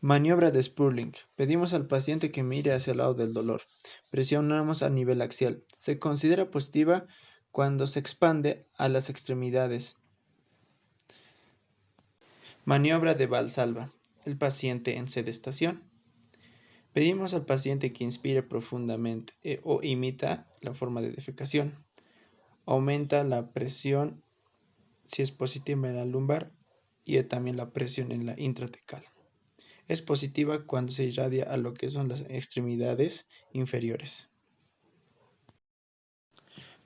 Maniobra de Spurling. Pedimos al paciente que mire hacia el lado del dolor. Presionamos a nivel axial. Se considera positiva cuando se expande a las extremidades. Maniobra de Valsalva. El paciente en sedestación. Pedimos al paciente que inspire profundamente o imita la forma de defecación. Aumenta la presión si es positiva en la lumbar y también la presión en la intratecal. Es positiva cuando se irradia a lo que son las extremidades inferiores.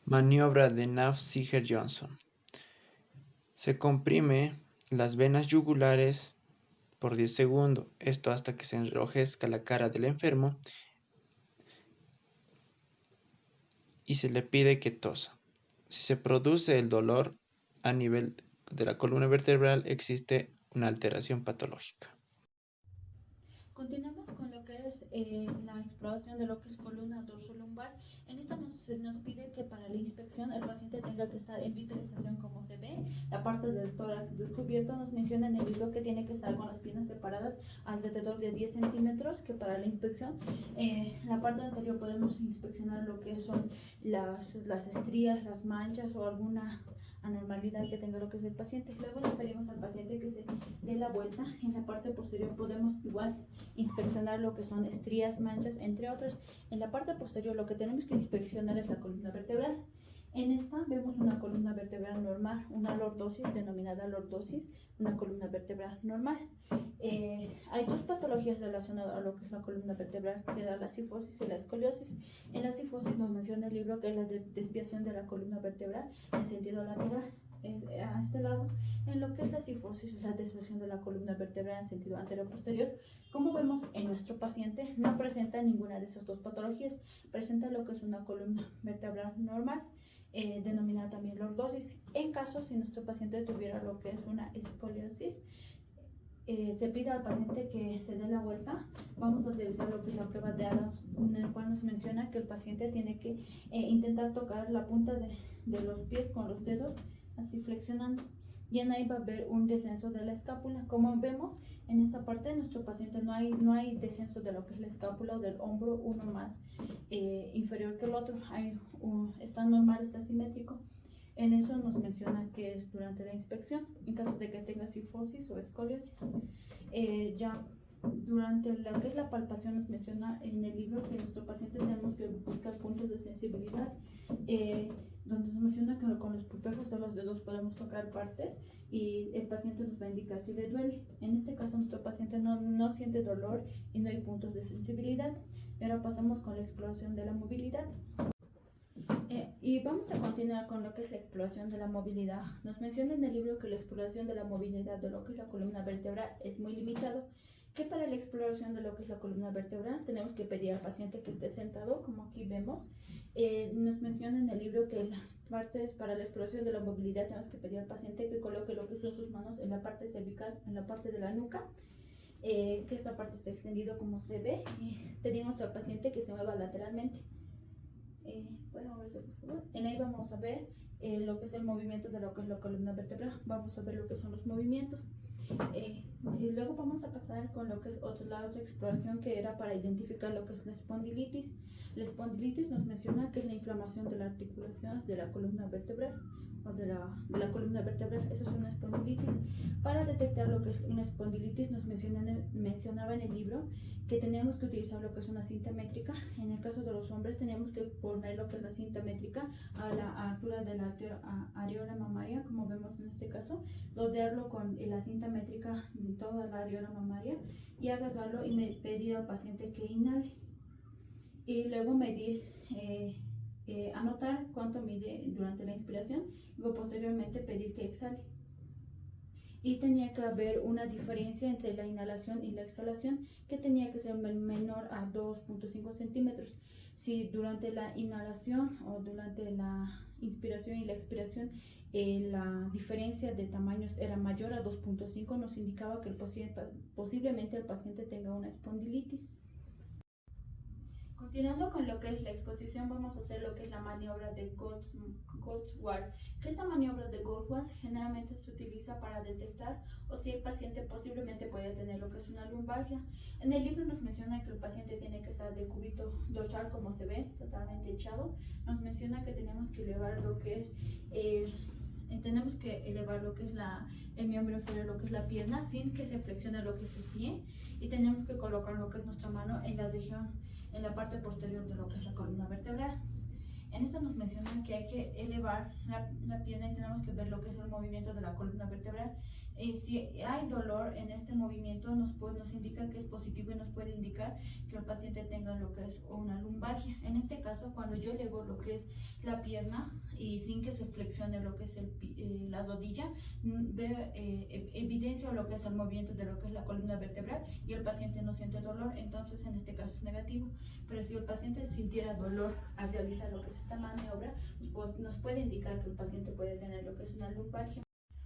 Maniobra de Naff-Ziegler-Johnson. Se comprime las venas yugulares por 10 segundos, esto hasta que se enrojezca la cara del enfermo y se le pide que tosa. Si se produce el dolor a nivel de la columna vertebral, existe una alteración patológica. Continuamos con lo que es la exploración de lo que es columna dorsolumbar. En esta nos pide que para la inspección el paciente tenga que estar en bipedización como se ve. La parte del tórax descubierto nos menciona en el libro que tiene que estar con las piernas separadas alrededor de 10 centímetros, que para la inspección, la parte anterior podemos inspeccionar lo que son las estrías, las manchas o alguna anormalidad que tenga lo que es el paciente. Luego le pedimos al paciente que se dé la vuelta. En la parte posterior podemos igual inspeccionar lo que son estrías, manchas, entre otros. En la parte posterior lo que tenemos que inspeccionar es la columna vertebral. En esta vemos una columna vertebral normal, una lordosis denominada lordosis, una columna vertebral normal. Hay dos patologías relacionadas a lo que es la columna vertebral, que es la cifosis y la escoliosis. En la cifosis nos menciona el libro que es la desviación de la columna vertebral en sentido lateral, a este lado. En lo que es la cifosis, la desviación de la columna vertebral en sentido anterior-posterior. Como vemos en nuestro paciente, no presenta ninguna de esas dos patologías, presenta lo que es una columna vertebral normal, denominada también lordosis. En caso si nuestro paciente tuviera lo que es una escoliosis, se pide al paciente que se dé la vuelta. Vamos a revisar lo que es la prueba de Adams, en el cual nos menciona que el paciente tiene que intentar tocar la punta de los pies con los dedos, así flexionando, y en ahí va a haber un descenso de la escápula. Como vemos en esta parte de nuestro paciente no hay descenso de lo que es la escápula o del hombro, uno más inferior que el otro, está normal, está simétrico. En eso nos menciona que es durante la inspección, en caso de que tenga cifosis o escoliosis. Ya durante lo que es la palpación nos menciona en el libro que nuestro paciente tenemos que buscar puntos de sensibilidad, donde nos menciona que con los pulpejos de los dedos podemos tocar partes y el paciente nos va a indicar si le duele. En este caso nuestro paciente no siente dolor y no hay puntos de sensibilidad. Ahora pasamos con la exploración de la movilidad. Y vamos a continuar con lo que es la exploración de la movilidad. Nos menciona en el libro que la exploración de la movilidad de lo que es la columna vertebral es muy limitado, que para la exploración de lo que es la columna vertebral tenemos que pedir al paciente que esté sentado, como aquí vemos. Nos menciona en el libro que las partes para la exploración de la movilidad tenemos que pedir al paciente que coloque lo que son sus manos en la parte cervical, en la parte de la nuca, que esta parte esté extendido como se ve. Pedimos al paciente que se mueva lateralmente. Pueden moverse por favor. En ahí vamos a ver lo que es el movimiento de lo que es la columna vertebral. Vamos a ver lo que son los movimientos. Y luego vamos a pasar con lo que es la otra exploración, que era para identificar lo que es la espondilitis. La espondilitis nos menciona que es la inflamación de las articulaciones de la columna vertebral o de la columna vertebral. Eso es una espondilitis. Para detectar lo que es una espondilitis nos mencionaba en el libro que tenemos que utilizar lo que es una cinta métrica. En el caso de los hombres tenemos que poner lo que es la cinta métrica a la altura de la areola mamaria, como vemos en este caso, rodearlo con la cinta métrica en toda la areola mamaria y agarrarlo y pedir al paciente que inhale. Y luego medir, anotar cuánto mide durante la inspiración y luego posteriormente pedir que exhale. Y tenía que haber una diferencia entre la inhalación y la exhalación, que tenía que ser menor a 2.5 centímetros. Si durante la inhalación o durante la inspiración y la expiración la diferencia de tamaños era mayor a 2.5, nos indicaba que posiblemente el paciente tenga una espondilitis. Continuando con lo que es la exposición, vamos a hacer lo que es la maniobra de Goldward. Esta maniobra de Goldward generalmente se utiliza para detectar o si el paciente posiblemente puede tener lo que es una lumbalgia. En el libro nos menciona que el paciente tiene que estar de cúbito dorsal, como se ve, totalmente echado. Nos menciona que tenemos que elevar lo que es el miembro inferior, lo que es la pierna, sin que se flexione lo que es el pie, y tenemos que colocar lo que es nuestra mano en la parte posterior de lo que es la columna vertebral. En esta nos mencionan que hay que elevar la pierna y tenemos que ver lo que es el movimiento de la columna vertebral. Si hay dolor en este movimiento, nos indica que es positivo y nos puede indicar que el paciente tenga lo que es una lumbalgia. En este caso, cuando yo elevo lo que es la pierna y sin que se flexione lo que es la rodilla, veo evidencia lo que es el movimiento de lo que es la columna vertebral y el paciente no siente dolor, entonces en este caso es negativo. Pero si el paciente sintiera dolor al realizar lo que es esta maniobra, nos puede indicar que el paciente puede tener lo que es una lumbalgia.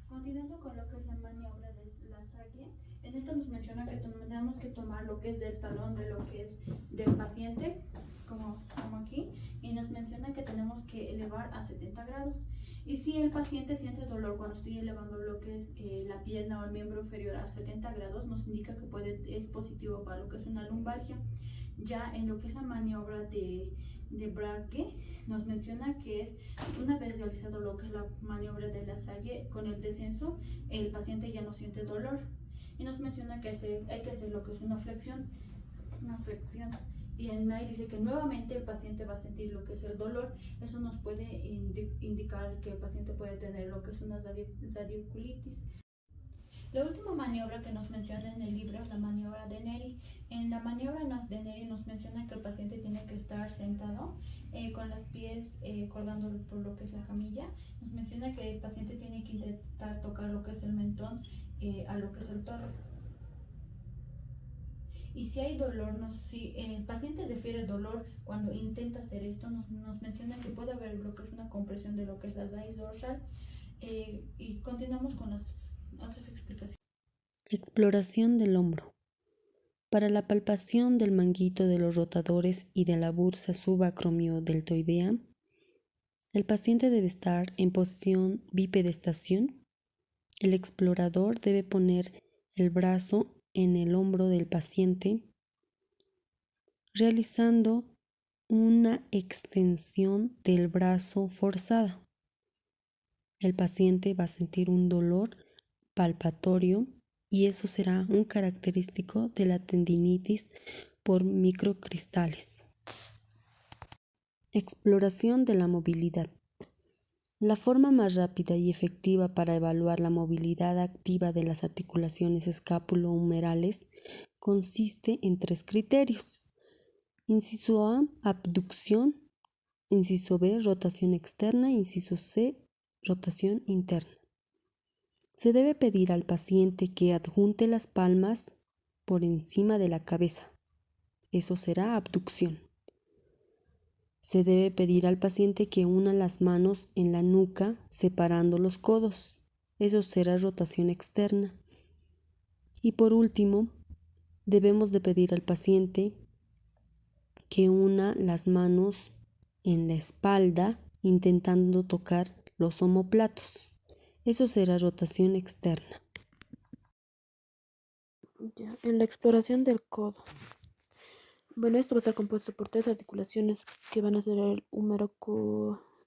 Continuando con lo que es la maniobra de la Sague, en esto nos menciona que tenemos que tomar lo que es del talón de lo que es del paciente, como aquí, y nos menciona que tenemos que elevar a 70 grados. Y si el paciente siente dolor cuando estoy elevando lo que es la pierna o el miembro inferior a 70 grados, nos indica que es positivo para lo que es una lumbalgia. Ya en lo que es la maniobra de Bragge, nos menciona que es una vez realizado lo que es la maniobra de la Sague, con el descenso, el paciente ya no siente dolor. Y nos menciona que hay que hacer lo que es una flexión. Y en MAI dice que nuevamente el paciente va a sentir lo que es el dolor. Eso nos puede indicar que el paciente puede tener lo que es una radioculitis. La última maniobra que nos menciona en el libro es la maniobra de Neri. En la maniobra de Neri nos menciona que el paciente tiene que estar sentado con los pies colgando por lo que es la camilla. Nos menciona que el paciente tiene que intentar tocar lo que es el mentón a lo que es el tórax. Y si hay dolor, si el paciente refiere dolor cuando intenta hacer esto, nos menciona que puede haber lo que es una compresión de lo que es la raíz dorsal. Y continuamos con las otras explicaciones. Exploración del hombro. Para la palpación del manguito de los rotadores y de la bursa subacromiodeltoidea, el paciente debe estar en posición bipedestación. El explorador debe poner el brazo en el hombro del paciente, realizando una extensión del brazo forzada. El paciente va a sentir un dolor palpatorio y eso será un característico de la tendinitis por microcristales. Exploración de la movilidad. La forma más rápida y efectiva para evaluar la movilidad activa de las articulaciones escápulo-humerales consiste en 3 criterios. Inciso A, abducción. Inciso B, rotación externa. Inciso C, rotación interna. Se debe pedir al paciente que adjunte las palmas por encima de la cabeza. Eso será abducción. Se debe pedir al paciente que una las manos en la nuca separando los codos. Eso será rotación externa. Y por último, debemos de pedir al paciente que una las manos en la espalda intentando tocar los omóplatos. Eso será rotación externa. Ya, en la exploración del codo. Bueno, esto va a estar compuesto por 3 articulaciones que van a ser el húmero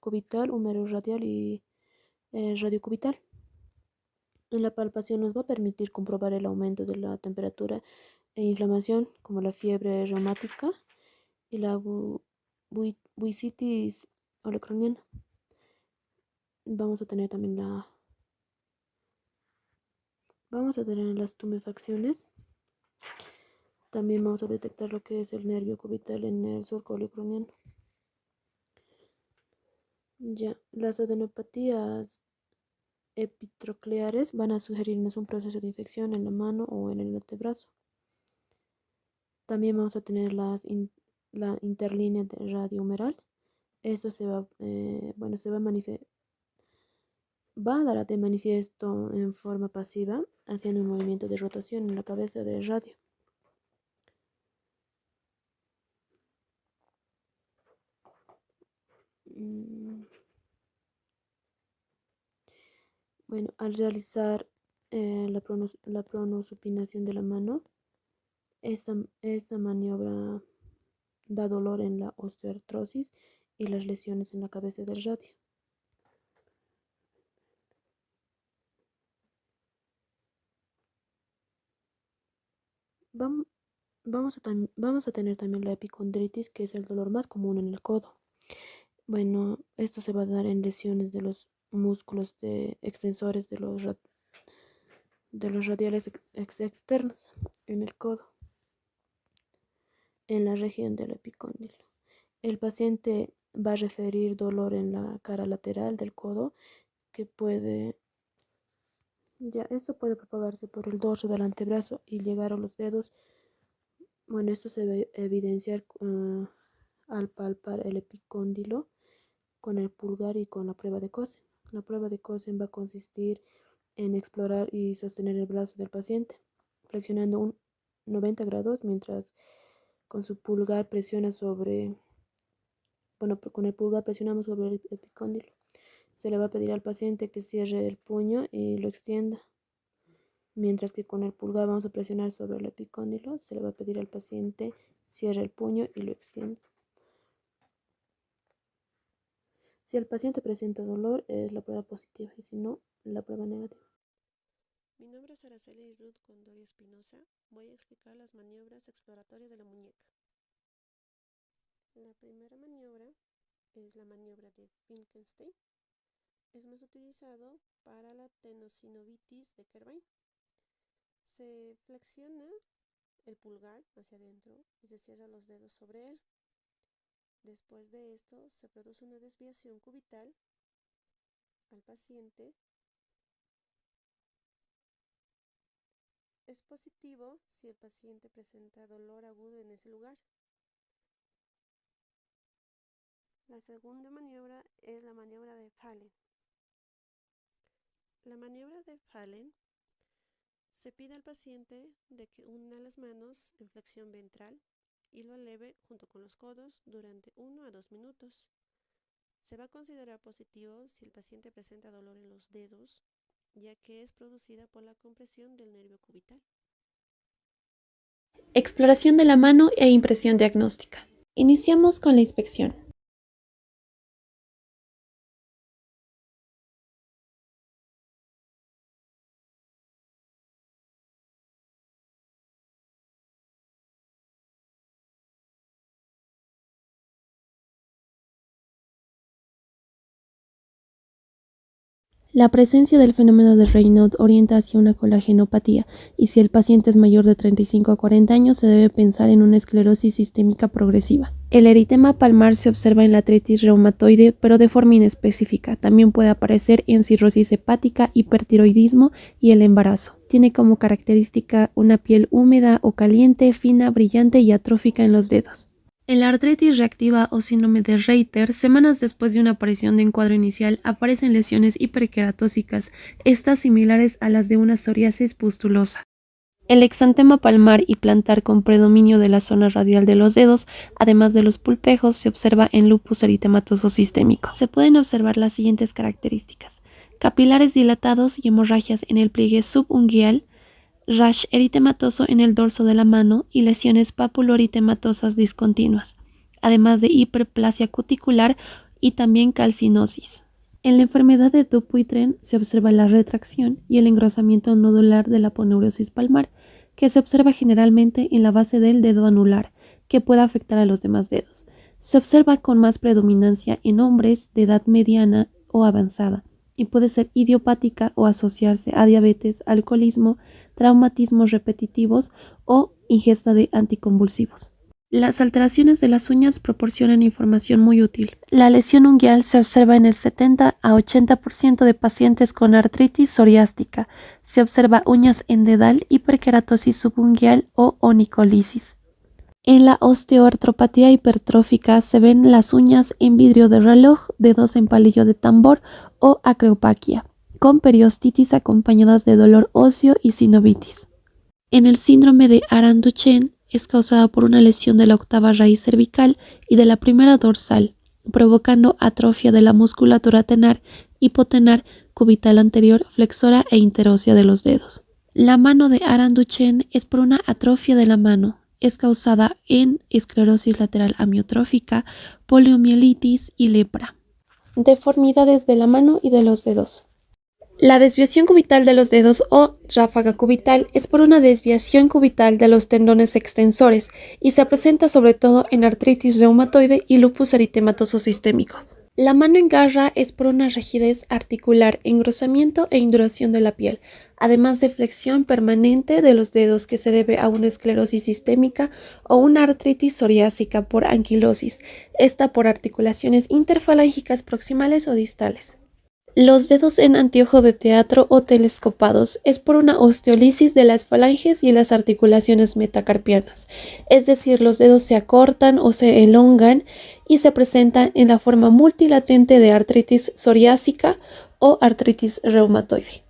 cubital, húmero radial y radiocubital. En la palpación nos va a permitir comprobar el aumento de la temperatura e inflamación, como la fiebre reumática y la buicitis olecroniana. Vamos a tener también las tumefacciones. También vamos a detectar lo que es el nervio cubital en el surco olecroniano. Ya, las adenopatías epitrocleares van a sugerirnos un proceso de infección en la mano o en el antebrazo. También vamos a tener la interlínea radiohumeral. Esto va a dar de manifiesto en forma pasiva, haciendo un movimiento de rotación en la cabeza del radio. Mm, Bueno, al realizar la pronosupinación de la mano, esta maniobra da dolor en la osteoartrosis y las lesiones en la cabeza del radio. Vam- vamos a tener también la epicondritis, que es el dolor más común en el codo. Bueno, esto se va a dar en lesiones de los músculos extensores de los radiales externos en el codo, en la región del epicóndilo. El paciente va a referir dolor en la cara lateral del codo que esto puede propagarse por el dorso del antebrazo y llegar a los dedos. Bueno, esto se va a evidenciar al palpar el epicóndilo con el pulgar y con la prueba de Cosen. La prueba de Cosen va a consistir en explorar y sostener el brazo del paciente, flexionando un 90 grados mientras con su pulgar presiona con el pulgar presionamos sobre el epicóndilo. Se le va a pedir al paciente que cierre el puño y lo extienda. Mientras que con el pulgar vamos a presionar sobre el epicóndilo, se le va a pedir al paciente cierre el puño y lo extienda. Si el paciente presenta dolor, es la prueba positiva y si no, la prueba negativa. Mi nombre es Araceli Ruth Gondori Espinosa. Voy a explicar las maniobras exploratorias de la muñeca. La primera maniobra es la maniobra de Finkelstein. Es más utilizado para la tenosinovitis de Kerbein. Se flexiona el pulgar hacia adentro y se cierra los dedos sobre él. Después de esto, se produce una desviación cubital al paciente. Es positivo si el paciente presenta dolor agudo en ese lugar. La segunda maniobra es la maniobra de Fallen. La maniobra de Fallen se pide al paciente de que una las manos en flexión ventral y lo eleve junto con los codos durante 1 a 2 minutos. Se va a considerar positivo si el paciente presenta dolor en los dedos, ya que es producida por la compresión del nervio cubital. Exploración de la mano e impresión diagnóstica. Iniciamos con la inspección. La presencia del fenómeno de Raynaud orienta hacia una colagenopatía y si el paciente es mayor de 35 a 40 años se debe pensar en una esclerosis sistémica progresiva. El eritema palmar se observa en la artritis reumatoide pero de forma inespecífica. También puede aparecer en cirrosis hepática, hipertiroidismo y el embarazo. Tiene como característica una piel húmeda o caliente, fina, brillante y atrófica en los dedos. En la artritis reactiva o síndrome de Reiter, semanas después de una aparición de encuadro inicial, aparecen lesiones hiperqueratósicas, estas similares a las de una psoriasis pustulosa. El exantema palmar y plantar con predominio de la zona radial de los dedos, además de los pulpejos, se observa en lupus eritematoso sistémico. Se pueden observar las siguientes características: capilares dilatados y hemorragias en el pliegue subunguial, rash eritematoso en el dorso de la mano y lesiones papuloeritematosas discontinuas, además de hiperplasia cuticular y también calcinosis. En la enfermedad de Dupuytren se observa la retracción y el engrosamiento nodular de la aponeurosis palmar, que se observa generalmente en la base del dedo anular, que puede afectar a los demás dedos. Se observa con más predominancia en hombres de edad mediana o avanzada y puede ser idiopática o asociarse a diabetes, alcoholismo, traumatismos repetitivos o ingesta de anticonvulsivos. Las alteraciones de las uñas proporcionan información muy útil. La lesión unguial se observa en el 70 a 80% de pacientes con artritis psoriástica. Se observa uñas en dedal, hiperkeratosis subunguial o onicolisis. En la osteoartropatía hipertrófica se ven las uñas en vidrio de reloj, dedos en palillo de tambor o acreopaquia, con periostitis acompañadas de dolor óseo y sinovitis. En el síndrome de Aran-Duchenne es causada por una lesión de la octava raíz cervical y de la primera dorsal, provocando atrofia de la musculatura tenar, hipotenar, cubital anterior, flexora e interósea de los dedos. La mano de Aran-Duchenne es por una atrofia de la mano. Es causada en esclerosis lateral amiotrófica, poliomielitis y lepra. Deformidades de la mano y de los dedos. La desviación cubital de los dedos o ráfaga cubital es por una desviación cubital de los tendones extensores y se presenta sobre todo en artritis reumatoide y lupus eritematoso sistémico. La mano en garra es por una rigidez articular, engrosamiento e induración de la piel, además de flexión permanente de los dedos que se debe a una esclerosis sistémica o una artritis psoriásica por anquilosis, esta por articulaciones interfalángicas proximales o distales. Los dedos en anteojo de teatro o telescopados es por una osteolisis de las falanges y las articulaciones metacarpianas, es decir, los dedos se acortan o se elongan y se presentan en la forma multilatente de artritis psoriásica o artritis reumatoide.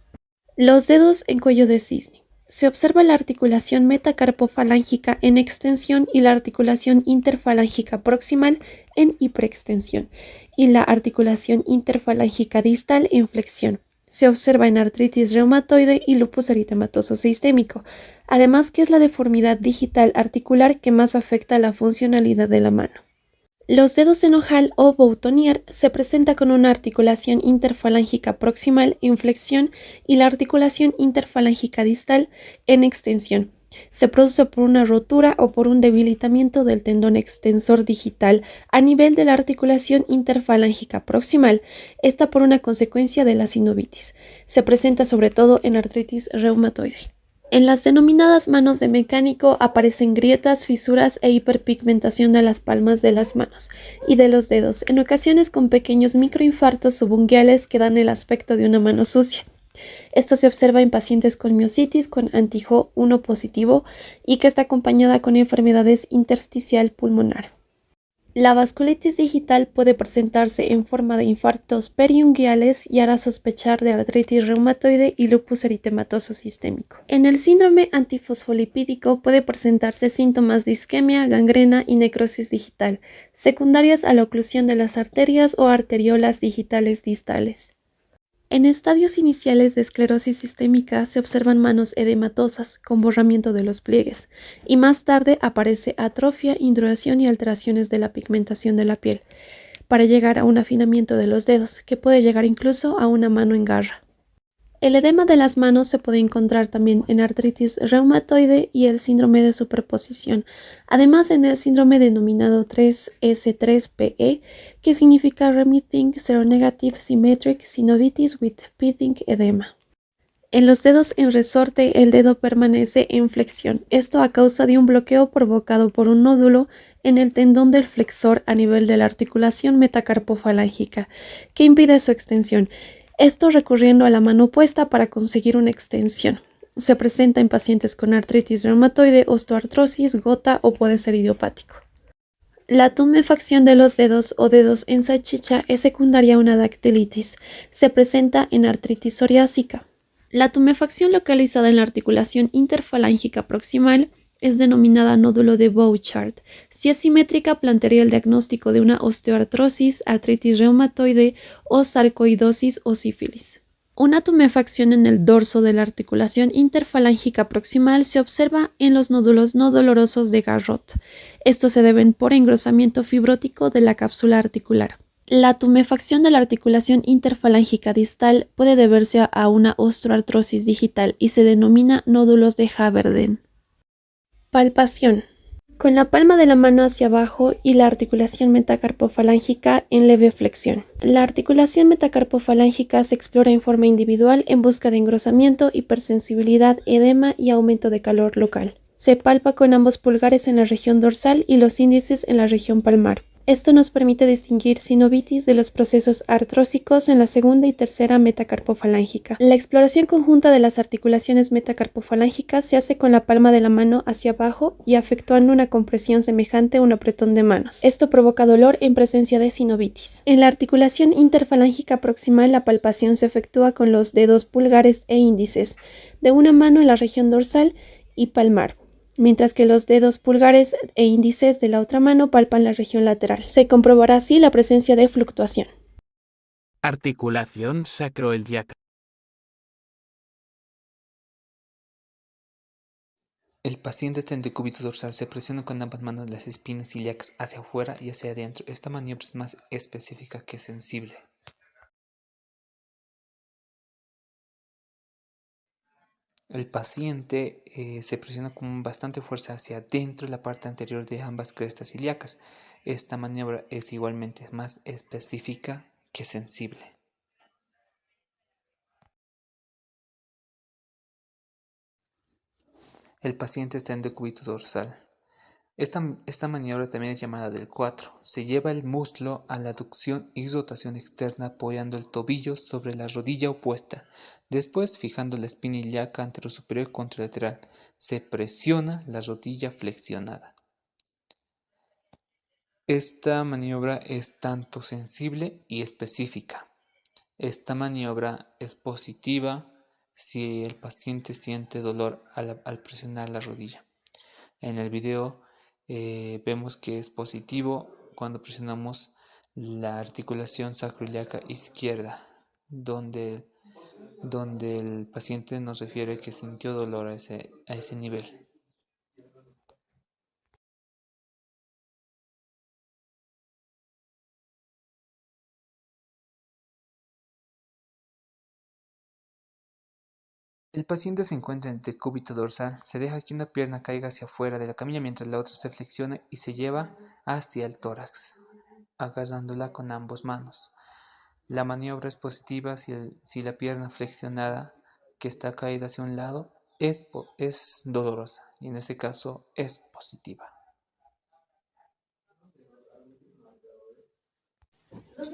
Los dedos en cuello de cisne. Se observa la articulación metacarpofalángica en extensión y la articulación interfalángica proximal en hiperextensión y la articulación interfalángica distal en flexión. Se observa en artritis reumatoide y lupus eritematoso sistémico, además que es la deformidad digital articular que más afecta la funcionalidad de la mano. Los dedos en ojal o boutonniere se presenta con una articulación interfalángica proximal en flexión y la articulación interfalángica distal en extensión. Se produce por una rotura o por un debilitamiento del tendón extensor digital a nivel de la articulación interfalángica proximal, esta por una consecuencia de la sinovitis. Se presenta sobre todo en artritis reumatoide. En las denominadas manos de mecánico aparecen grietas, fisuras e hiperpigmentación de las palmas de las manos y de los dedos, en ocasiones con pequeños microinfartos subunguales que dan el aspecto de una mano sucia. Esto se observa en pacientes con miositis con anti-Jo 1 positivo y que está acompañada con enfermedades intersticial pulmonar. La vasculitis digital puede presentarse en forma de infartos periunguales y hará sospechar de artritis reumatoide y lupus eritematoso sistémico. En el síndrome antifosfolipídico puede presentarse síntomas de isquemia, gangrena y necrosis digital, secundarias a la oclusión de las arterias o arteriolas digitales distales. En estadios iniciales de esclerosis sistémica se observan manos edematosas con borramiento de los pliegues y más tarde aparece atrofia, induración y alteraciones de la pigmentación de la piel para llegar a un afinamiento de los dedos que puede llegar incluso a una mano en garra. El edema de las manos se puede encontrar también en artritis reumatoide y el síndrome de superposición, además en el síndrome denominado 3S3PE, que significa Remitting Seronegative Symmetric Synovitis with Pitting Edema. En los dedos en resorte el dedo permanece en flexión, esto a causa de un bloqueo provocado por un nódulo en el tendón del flexor a nivel de la articulación metacarpofalángica, que impide su extensión. Esto recurriendo a la mano opuesta para conseguir una extensión. Se presenta en pacientes con artritis reumatoide, osteoartrosis, gota o puede ser idiopático. La tumefacción de los dedos o dedos en salchicha es secundaria a una dactilitis. Se presenta en artritis psoriásica. La tumefacción localizada en la articulación interfalángica proximal es denominada nódulo de Bouchard. Si es simétrica, plantearía el diagnóstico de una osteoartrosis, artritis reumatoide o sarcoidosis o sífilis. Una tumefacción en el dorso de la articulación interfalángica proximal se observa en los nódulos no dolorosos de Garrot. Estos se deben por engrosamiento fibrótico de la cápsula articular. La tumefacción de la articulación interfalángica distal puede deberse a una osteoartrosis digital y se denomina nódulos de Haverden. Palpación. Con la palma de la mano hacia abajo y la articulación metacarpofalángica en leve flexión. La articulación metacarpofalángica se explora en forma individual en busca de engrosamiento, hipersensibilidad, edema y aumento de calor local. Se palpa con ambos pulgares en la región dorsal y los índices en la región palmar. Esto nos permite distinguir sinovitis de los procesos artrósicos en la segunda y tercera metacarpofalángica. La exploración conjunta de las articulaciones metacarpofalángicas se hace con la palma de la mano hacia abajo y efectuando una compresión semejante a un apretón de manos. Esto provoca dolor en presencia de sinovitis. En la articulación interfalángica proximal la palpación se efectúa con los dedos pulgares e índices de una mano en la región dorsal y palmar. mientras que los dedos pulgares e índices de la otra mano palpan la región lateral. Se comprobará así la presencia de fluctuación. Articulación sacroiliaca. El paciente está en decúbito dorsal, se presiona con ambas manos las espinas ilíacas hacia afuera y hacia adentro. Esta maniobra es más específica que sensible. El paciente se presiona con bastante fuerza hacia adentro la parte anterior de ambas crestas ilíacas. Esta maniobra es igualmente más específica que sensible. El paciente está en decúbito dorsal. Esta maniobra también es llamada del 4. Se lleva el muslo a la aducción y rotación externa apoyando el tobillo sobre la rodilla opuesta. Después, fijando la espina ilíaca anterosuperior contralateral, se presiona la rodilla flexionada. Esta maniobra es tanto sensible y específica. Esta maniobra es positiva si el paciente siente dolor al presionar la rodilla. En el video vemos que es positivo cuando presionamos la articulación sacroiliaca izquierda, donde el paciente nos refiere que sintió dolor a ese nivel. El paciente se encuentra en decúbito dorsal, se deja que una pierna caiga hacia afuera de la camilla mientras la otra se flexiona y se lleva hacia el tórax, agarrándola con ambas manos. La maniobra es positiva si la pierna flexionada que está caída hacia un lado es dolorosa y en este caso es positiva.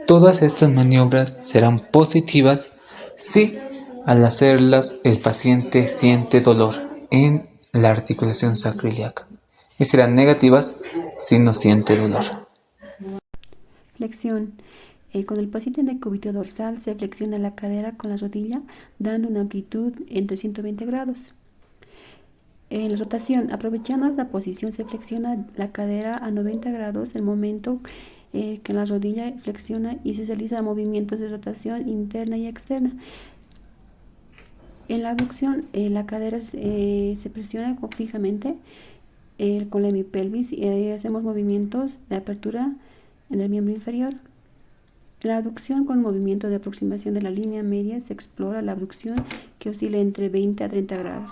Todas estas maniobras serán positivas si al hacerlas el paciente siente dolor en la articulación sacroiliaca y serán negativas si no siente dolor. Flexión. Con el paciente en decúbito dorsal se flexiona la cadera con la rodilla dando una amplitud entre 120 grados. En la rotación, aprovechando la posición, se flexiona la cadera a 90 grados el momento que la rodilla flexiona y se realiza movimientos de rotación interna y externa. En la abducción, la cadera se presiona fijamente con la hemipelvis y hacemos movimientos de apertura en el miembro inferior. La abducción con movimiento de aproximación de la línea media se explora la abducción que oscila entre 20 a 30 grados.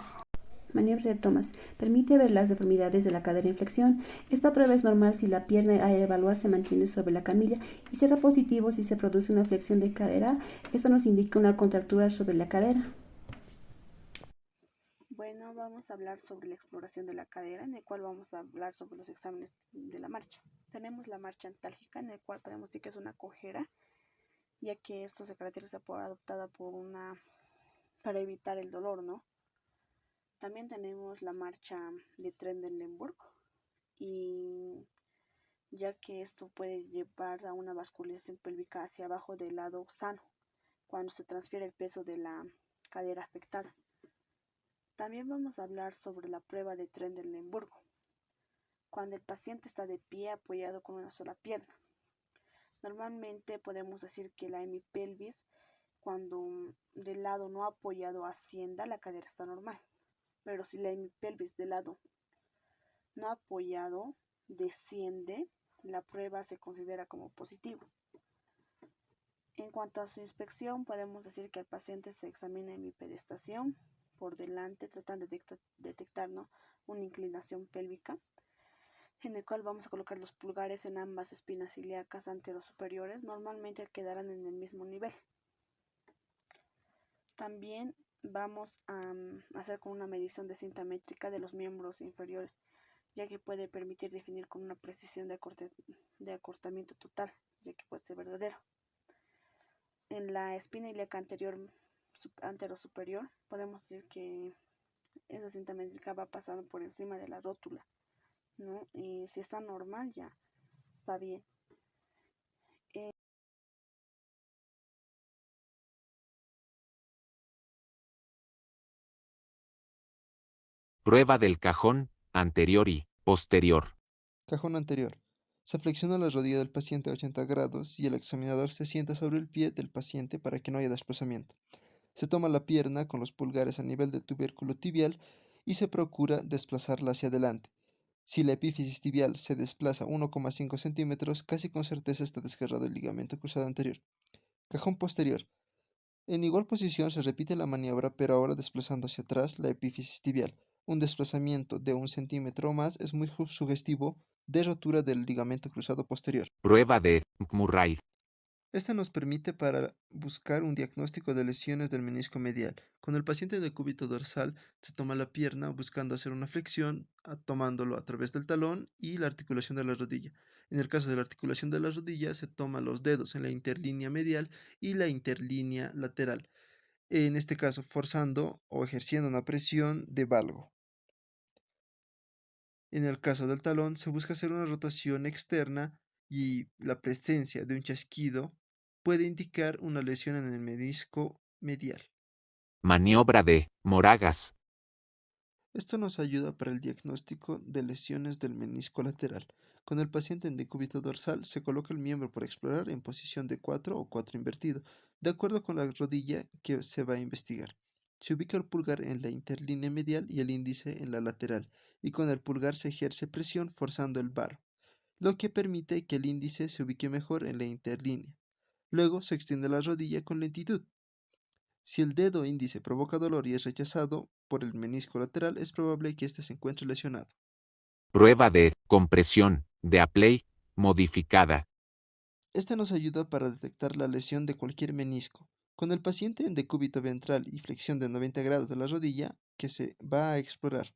Maniobra de Thomas. Permite ver las deformidades de la cadera en flexión. Esta prueba es normal si la pierna a evaluar se mantiene sobre la camilla y será positivo si se produce una flexión de cadera. Esto nos indica una contractura sobre la cadera. Bueno, vamos a hablar sobre la exploración de la cadera, en el cual vamos a hablar sobre los exámenes de la marcha. Tenemos la marcha antálgica, en el cual podemos decir que es una cojera, ya que esto se caracteriza por adoptada para evitar el dolor, ¿no? También tenemos la marcha de Trendelenburg, y ya que esto puede llevar a una basculación pélvica hacia abajo del lado sano, cuando se transfiere el peso de la cadera afectada. También vamos a hablar sobre la prueba de Trendelenburg, cuando el paciente está de pie apoyado con una sola pierna. Normalmente podemos decir que la hemipelvis, cuando del lado no apoyado ascienda, la cadera está normal. Pero si la hemipelvis del lado no apoyado desciende, la prueba se considera como positivo. En cuanto a su inspección, podemos decir que el paciente se examina hemipedestación por delante, tratando de detectar, ¿no?, una inclinación pélvica, en el cual vamos a colocar los pulgares en ambas espinas ilíacas anterosuperiores. Normalmente quedarán en el mismo nivel. También vamos a hacer con una medición de cinta métrica de los miembros inferiores, ya que puede permitir definir con una precisión de acortamiento total, ya que puede ser verdadero. En la espina ilíaca anterosuperior podemos decir que esa cinta métrica va pasando por encima de la rótula, ¿no? Y si está normal, ya está bien. Prueba del cajón anterior y posterior. Cajón anterior. Se flexiona la rodilla del paciente a 80 grados y el examinador se sienta sobre el pie del paciente para que no haya desplazamiento. Se toma la pierna con los pulgares a nivel del tubérculo tibial y se procura desplazarla hacia adelante. Si la epífisis tibial se desplaza 1,5 centímetros, casi con certeza está desgarrado el ligamento cruzado anterior. Cajón posterior. En igual posición se repite la maniobra, pero ahora desplazando hacia atrás la epífisis tibial. Un desplazamiento de 1 centímetro o más es muy sugestivo de rotura del ligamento cruzado posterior. Prueba de Murray. Esta nos permite para buscar un diagnóstico de lesiones del menisco medial. Con el paciente en decúbito dorsal se toma la pierna buscando hacer una flexión, tomándolo a través del talón y la articulación de la rodilla. En el caso de la articulación de la rodilla se toman los dedos en la interlínea medial y la interlínea lateral. En este caso forzando o ejerciendo una presión de valgo. En el caso del talón se busca hacer una rotación externa y la presencia de un chasquido puede indicar una lesión en el menisco medial. Maniobra de Moragas. Esto nos ayuda para el diagnóstico de lesiones del menisco lateral. Con el paciente en decúbito dorsal se coloca el miembro por explorar en posición de 4 o 4 invertido, de acuerdo con la rodilla que se va a investigar. Se ubica el pulgar en la interlínea medial y el índice en la lateral, y con el pulgar se ejerce presión forzando el varo, lo que permite que el índice se ubique mejor en la interlínea. Luego se extiende la rodilla con lentitud. Si el dedo índice provoca dolor y es rechazado por el menisco lateral, es probable que éste se encuentre lesionado. Prueba de compresión de Apley modificada. Esta nos ayuda para detectar la lesión de cualquier menisco. Con el paciente en decúbito ventral y flexión de 90 grados de la rodilla, que se va a explorar,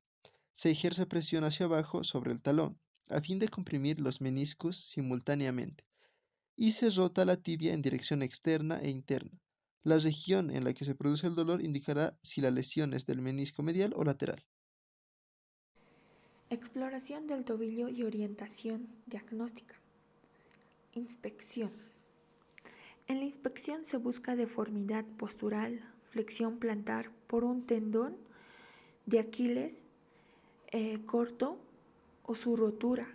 se ejerce presión hacia abajo sobre el talón, a fin de comprimir los meniscos simultáneamente, y se rota la tibia en dirección externa e interna. La región en la que se produce el dolor indicará si la lesión es del menisco medial o lateral. Exploración del tobillo y orientación diagnóstica. Inspección. En la inspección se busca deformidad postural, flexión plantar por un tendón de Aquiles corto o su rotura,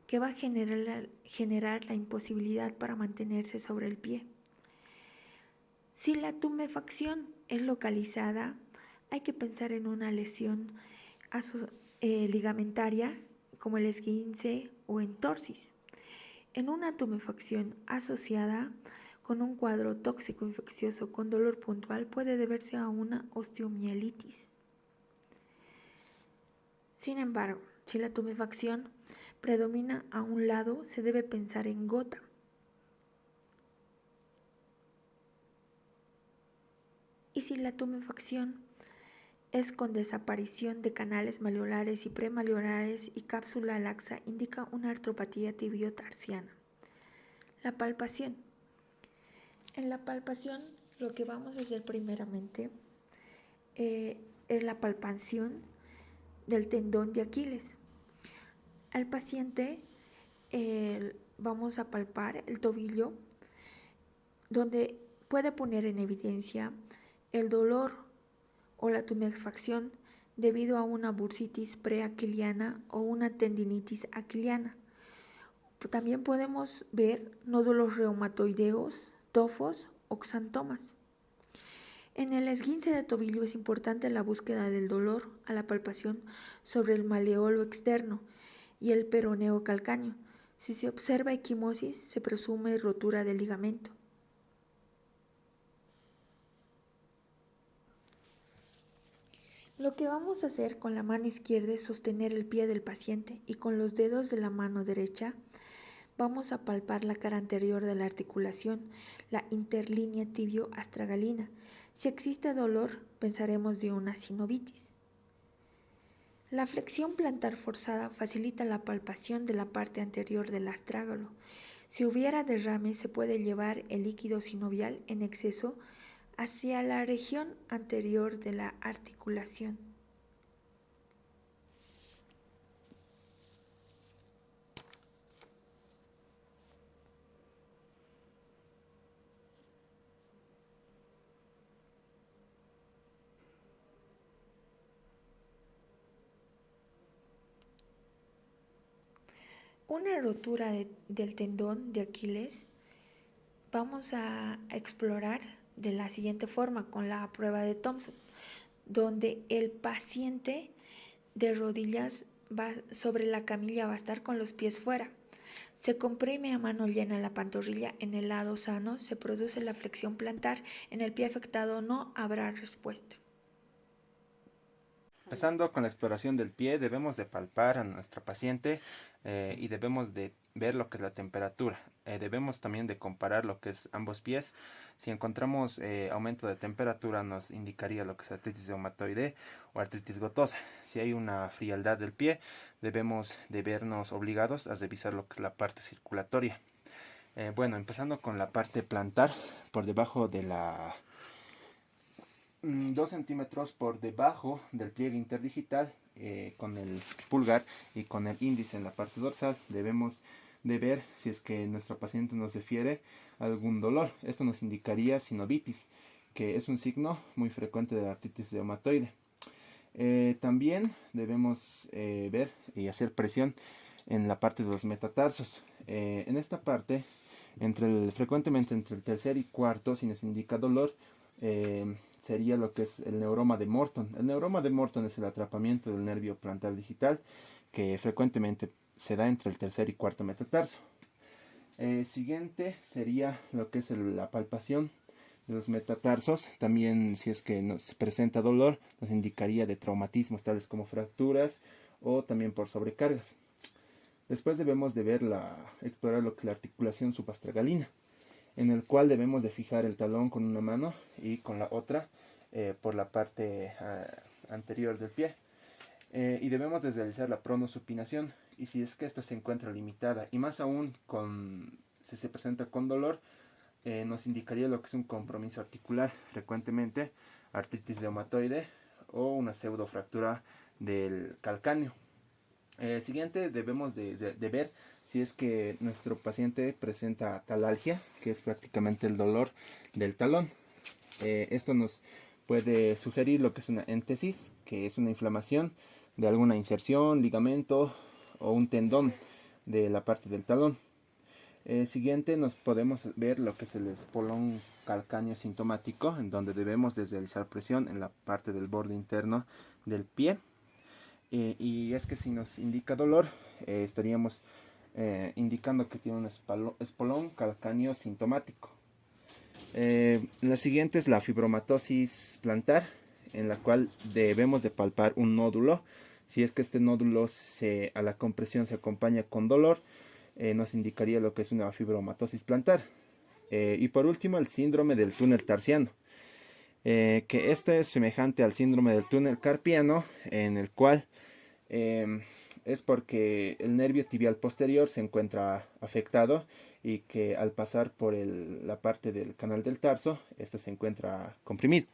que va a generar la imposibilidad para mantenerse sobre el pie. Si la tumefacción es localizada, hay que pensar en una lesión ligamentaria como el esguince o entorsis. En una tumefacción asociada con un cuadro tóxico infeccioso con dolor puntual puede deberse a una osteomielitis. Sin embargo, si la tumefacción predomina a un lado, se debe pensar en gota. Y si la tumefacción es con desaparición de canales malleolares y premalleolares y cápsula laxa, indica una artropatía tibiotarsiana. La palpación. En la palpación lo que vamos a hacer primeramente es la palpación del tendón de Aquiles. Al paciente vamos a palpar el tobillo, donde puede poner en evidencia el dolor o la tumefacción debido a una bursitis preaquiliana o una tendinitis aquiliana. También podemos ver nódulos reumatoideos, tofos o xantomas. En el esguince de tobillo es importante la búsqueda del dolor a la palpación sobre el maleolo externo y el peroneo calcáneo. Si se observa equimosis, se presume rotura del ligamento. Lo que vamos a hacer con la mano izquierda es sostener el pie del paciente y con los dedos de la mano derecha vamos a palpar la cara anterior de la articulación, la interlínea tibio-astragalina. Si existe dolor, pensaremos de una sinovitis. La flexión plantar forzada facilita la palpación de la parte anterior del astrágalo. Si hubiera derrame, se puede llevar el líquido sinovial en exceso hacia la región anterior de la articulación. una rotura del tendón de Aquiles, vamos a explorar de la siguiente forma con la prueba de Thompson, donde el paciente de rodillas va sobre la camilla, va a estar con los pies fuera. Se comprime a mano llena la pantorrilla en el lado sano, se produce la flexión plantar, en el pie afectado no habrá respuesta. Empezando con la exploración del pie, debemos de palpar a nuestra paciente y debemos de ver lo que es la temperatura. Debemos también de comparar lo que es ambos pies. Si encontramos aumento de temperatura, nos indicaría lo que es artritis reumatoide o artritis gotosa. Si hay una frialdad del pie, debemos de vernos obligados a revisar lo que es la parte circulatoria. Bueno, empezando con la parte plantar, por debajo de la 2 centímetros por debajo del pliegue interdigital, con el pulgar y con el índice en la parte dorsal, debemos de ver si es que nuestra paciente nos refiere a algún dolor. Esto nos indicaría sinovitis, que es un signo muy frecuente de la artritis reumatoide. También debemos ver y hacer presión en la parte de los metatarsos. En esta parte, frecuentemente entre el tercer y cuarto, si nos indica dolor, sería lo que es el neuroma de Morton. El neuroma de Morton es el atrapamiento del nervio plantar digital que frecuentemente se da entre el tercer y cuarto metatarso. Siguiente sería lo que es la palpación de los metatarsos. También, si es que nos presenta dolor, nos indicaría de traumatismos tales como fracturas o también por sobrecargas. Después debemos de explorar lo que es la articulación subastragalina, en el cual debemos de fijar el talón con una mano y con la otra por la parte anterior del pie. Y debemos de realizar la pronosupinación, y si es que esta se encuentra limitada, y más aún si se presenta con dolor, nos indicaría lo que es un compromiso articular, frecuentemente artritis reumatoide o una pseudofractura del calcáneo. Siguiente, debemos de ver si es que nuestro paciente presenta talalgia, que es prácticamente el dolor del talón. Esto nos puede sugerir lo que es una éntesis, que es una inflamación de alguna inserción, ligamento o un tendón de la parte del talón. Siguiente, nos podemos ver lo que es el espolón calcáneo sintomático, en donde debemos de realizar presión en la parte del borde interno del pie. Y es que si nos indica dolor, estaríamos indicando que tiene un espolón calcáneo sintomático. La siguiente es la fibromatosis plantar, en la cual debemos de palpar un nódulo. Si es que este nódulo a la compresión se acompaña con dolor, nos indicaría lo que es una fibromatosis plantar. Y por último, el síndrome del túnel tarsiano, que este es semejante al síndrome del túnel carpiano, en el cual es porque el nervio tibial posterior se encuentra afectado y que al pasar por la parte del canal del tarso, este se encuentra comprimido.